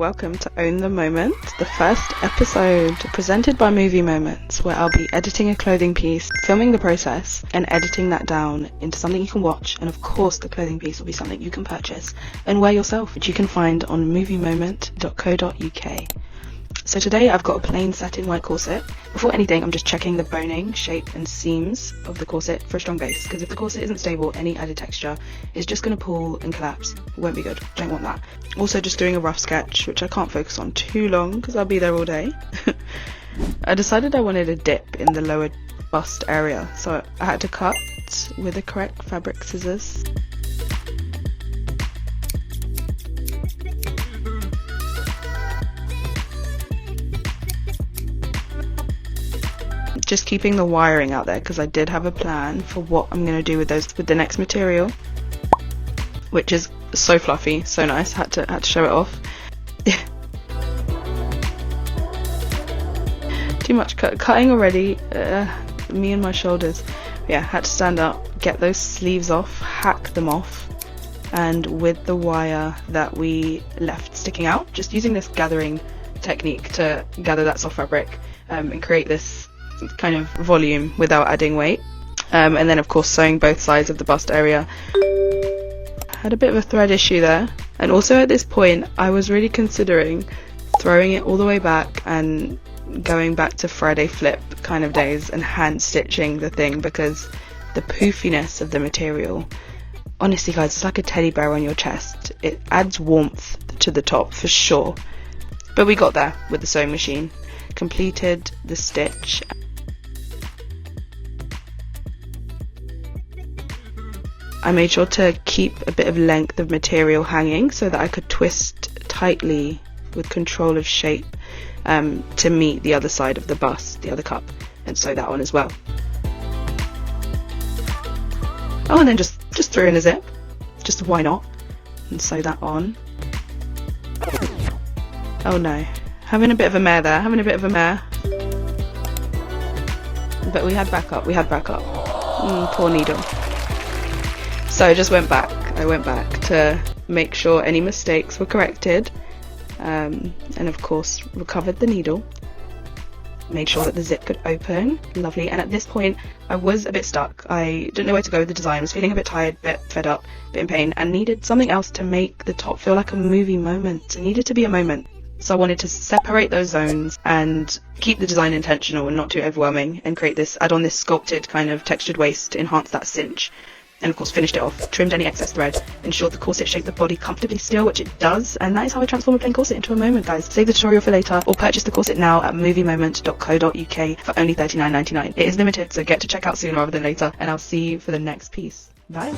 welcome to Own the Moment, the first episode presented by Movie Moments, where I'll be editing a clothing piece, filming the process, and editing that down into something you can watch, and of course the clothing piece will be something you can purchase and wear yourself, which you can find on moviemoments.co.uk. So today I've got a plain satin white corset. Before anything, I'm just checking the boning, shape and seams of the corset for a strong base, because if the corset isn't stable, any added texture is just going to pull and collapse. It won't be good. Don't want that. Also just doing a rough sketch, which I can't focus on too long because I'll be there all day. I decided I wanted a dip in the lower bust area, so I had to cut with the correct fabric scissors. Just keeping the wiring out there because I did have a plan for what I'm going to do with the next material, which is so fluffy, so nice. Had to show it off. Too much cutting already. Me and my shoulders. Yeah, had to stand up, get those sleeves off, hack them off, and with the wire that we left sticking out, just using this gathering technique to gather that soft fabric and create this kind of volume without adding weight, and then of course sewing both sides of the bust area. Had a bit of a thread issue there, and also at this point I was really considering throwing it all the way back and going back to Friday flip kind of days and hand stitching the thing, because the poofiness of the material, honestly guys, it's like a teddy bear on your chest. It adds warmth to the top for sure. But we got there with the sewing machine, completed the stitch. I made sure to keep a bit of length of material hanging so that I could twist tightly with control of shape to meet the other side of the bust, the other cup, and sew that on as well. Oh, and then just threw in a zip, just why not, and sew that on. Oh no, having a bit of a mare there, but we had backup, poor needle. So I just went back to make sure any mistakes were corrected, and of course recovered the needle, made sure that the zip could open, lovely. And at this point I was a bit stuck. I didn't know where to go with the design. I was feeling a bit tired, a bit fed up, a bit in pain, and needed something else to make the top feel like a movie moment. It needed to be a moment. So I wanted to separate those zones and keep the design intentional and not too overwhelming, and add on this sculpted kind of textured waist to enhance that cinch. And of course finished it off, trimmed any excess thread, ensured the corset shaped the body comfortably still, which it does, and that is how I transform a plain corset into a moment, guys. Save the tutorial for later, or purchase the corset now at moviemoments.co.uk for only $39.99. It is limited, so get to check out soon rather than later, and I'll see you for the next piece. Bye!